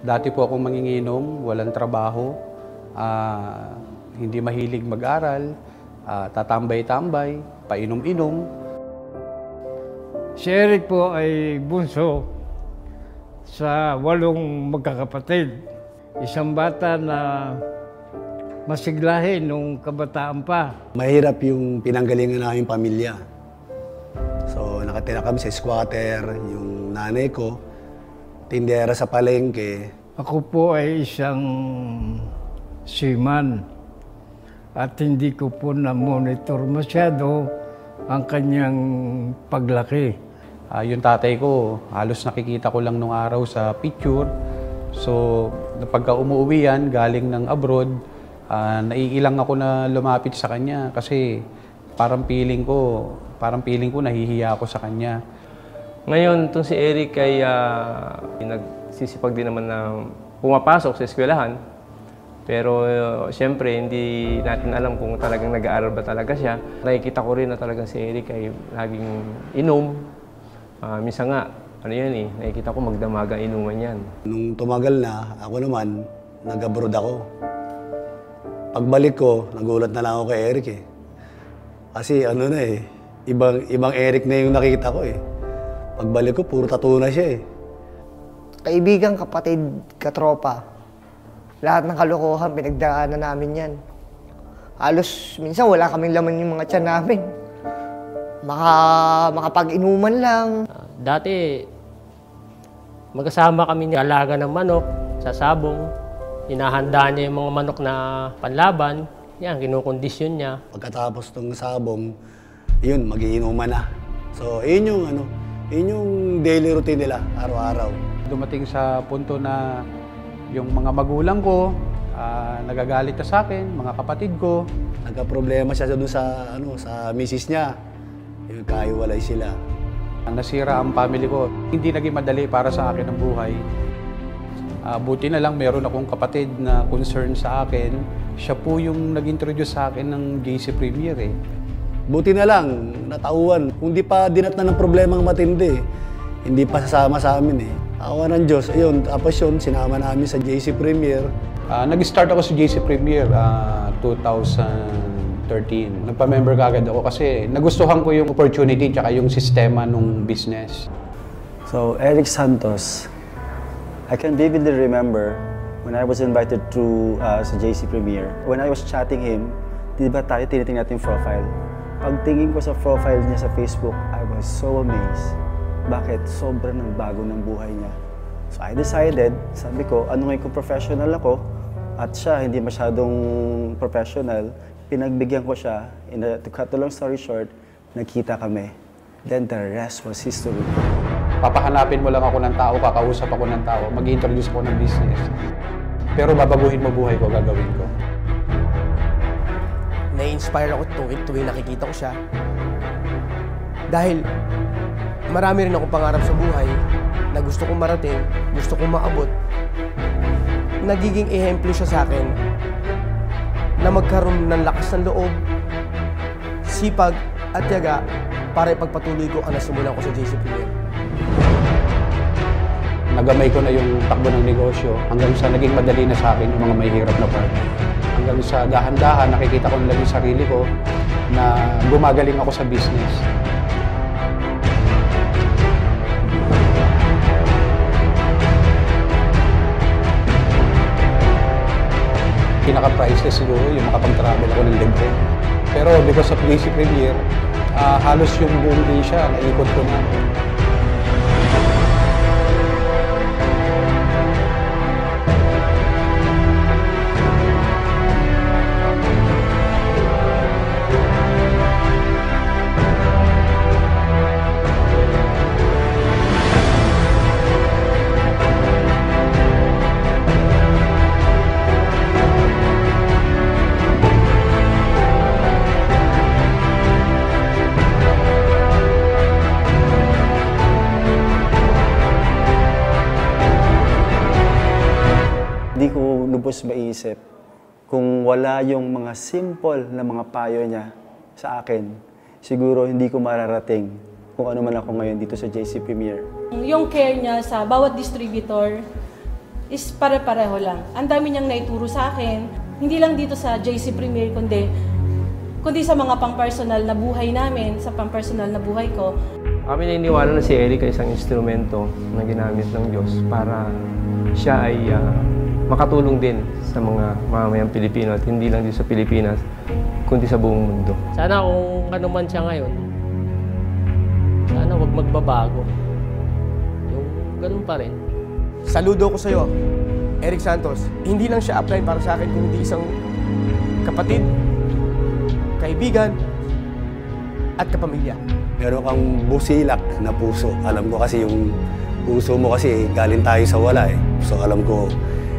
Dati po akong manginginom, walang trabaho, hindi mahilig mag-aral, tatambay-tambay, painom-inom. Si Eric po ay bunso sa 8 magkakapatid. Isang bata na masiglahin nung kabataan pa. Mahirap yung pinanggalingan naming pamilya. So nakatira kami sa squatter, yung nanay ko, tindera sa palengke. Ako po ay isang seaman at hindi ko po na-monitor masyado ang kanyang paglaki. Yung tatay ko, halos nakikita ko lang nung araw sa picture. So, pagka umuwi yan, galing ng abroad, naiilang ako na lumapit sa kanya kasi parang feeling ko nahihiya ako sa kanya. Ngayon, itong si Eric ay nagsisipag din naman na pumapasok sa eskwelahan. Pero siyempre, hindi natin alam kung talagang nag-aaral ba talaga siya. Nakikita ko rin na talagang si Eric ay laging inom. Minsan nga, nakikita ko magdamaga inuman yan. Nung tumagal na, ako naman, nag-abroad ako. Pagbalik ko, nagulat na lang ako kay Eric eh. Kasi ibang Eric na yung nakita ko eh. Pagbalik ko, puro tattoo na siya eh. Kaibigan, kapatid, katropa. Lahat ng kalokohan, pinagdaanan namin yan. Halos, minsan wala kaming laman yung mga tiyan namin. Makapag-inuman lang. Dati, magkasama kami ni alaga ng manok sa sabong. Hinahanda niya yung mga manok na panlaban. Yan, kinukondisyon niya. Pagkatapos ng sabong, yun, mag-iinuman na. So, yun yung daily routine nila, araw-araw. Dumating sa punto na yung mga magulang ko, nagagalit na sa akin, mga kapatid ko. Nagka-problema siya doon sa misis niya. Yung kahiwalay sila. Nasira ang family ko. Hindi naging madali para sa akin ang buhay. Buti na lang meron akong kapatid na concern sa akin. Siya po yung nag-introduce sa akin ng JC Premier eh. Buti na lang, natauhan. Kung di pa dinatnan ng problemang matindi, hindi pa sasama sa amin eh. Awa ng Diyos, ayun, tapos yun, sinama namin sa JC Premier. Nag-start ako sa JC Premier 2013. Nagpa-member kagad ako kasi nagustuhan ko yung opportunity tsaka yung sistema ng business. So, Eric Santos, I can vividly remember when I was invited to sa JC Premier. When I was chatting him, di ba tayo tinitingnan natin yung profile? Pagtingin ko sa profile niya sa Facebook, I was so amazed. Bakit? Sobrang nagbago ng buhay niya. So I decided, sabi ko, ano ngayon kung professional ako at siya hindi masyadong professional, pinagbigyan ko siya. To cut the long story short, nagkita kami. Then the rest was history. Papahanapin mo lang ako ng tao, kakausap ako ng tao, mag-introduce ako ng business. Pero babaguhin mo buhay ko, gagawin ko. Na-inspire ako tuwing nakikita ko siya. Dahil marami rin akong pangarap sa buhay na gusto kong marating, gusto kong maabot. Nagiging ehemplo siya sa akin na magkaroon ng lakas ng loob, sipag at tiyaga para ipagpatuloy ko ang nasimulan ko sa JC Premier. Nagamay ko na yung takbo ng negosyo hanggang sa naging madali na sa akin yung mga mahihirap na part. Hanggang sa dahan-dahan nakikita ko lang yung sarili ko na gumagaling ako sa business. Pinaka-priceless siguro yung makapag-travel ako ng libre. Pero because of JC Premier, halos yung buong Asia, naikot ko na. Hindi ko lubos maisip kung wala yung mga simple na mga payo niya sa akin, siguro hindi ko mararating kung ano man ako ngayon dito sa JC Premier. Yung care niya sa bawat distributor, is pare-pareho lang. Ang dami niyang naituro sa akin, hindi lang dito sa JC Premier, kundi sa mga pang-personal na buhay namin, sa pang-personal na buhay ko. Kami naniniwala na si Eric ay isang instrumento na ginamit ng Diyos para siya ay makatulong din sa mga mamamayang Pilipino at hindi lang dito sa Pilipinas, kundi sa buong mundo. Sana kung ano man siya ngayon, sana huwag magbabago. Yung ganun pa rin. Saludo ko sa'yo, Eric Santos. Hindi lang siya upline para sa akin, kundi isang kapatid, kaibigan, at kapamilya. Meron kang busilak na puso. Alam ko kasi yung puso mo kasi galing tayo sa wala eh. So alam ko,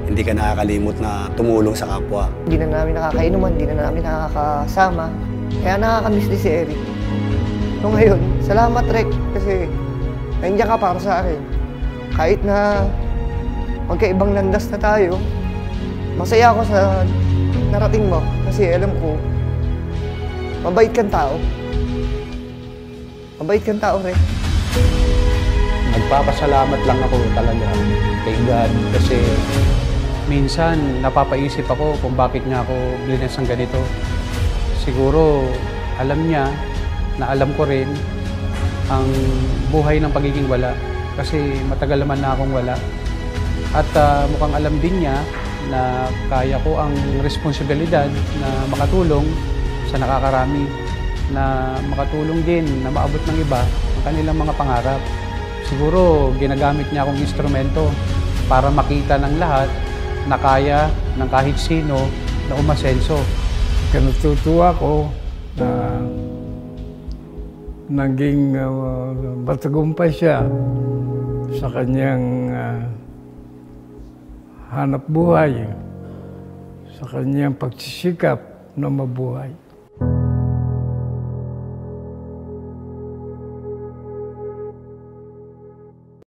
hindi ka nakakalimot na tumulong sa kapwa. Hindi na namin nakakainuman, hindi na namin nakakasama. Kaya nakakamiss din si Eric. So ngayon, salamat Rek, kasi nandiyan ka para sa akin. Kahit na magkaibang landas na tayo, masaya ako sa narating mo. Kasi alam ko, mabait kang tao. Mabait kang tao, Rek. Nagpapasalamat lang ako talaga kay God kasi minsan napapaisip ako kung bakit nga ako blinas ng ganito. Siguro alam niya na alam ko rin ang buhay ng pagiging wala kasi matagal naman na akong wala. At mukhang alam din niya na kaya ko ang responsibilidad na makatulong sa nakakarami, na makatulong din na maabot ng iba ang kanilang mga pangarap. Siguro ginagamit niya akong instrumento para makita ng lahat na kaya ng kahit sino na umasenso. Natutuwa ko na naging matagumpay siya sa kanyang hanap buhay, sa kanyang pagsisikap na mabuhay.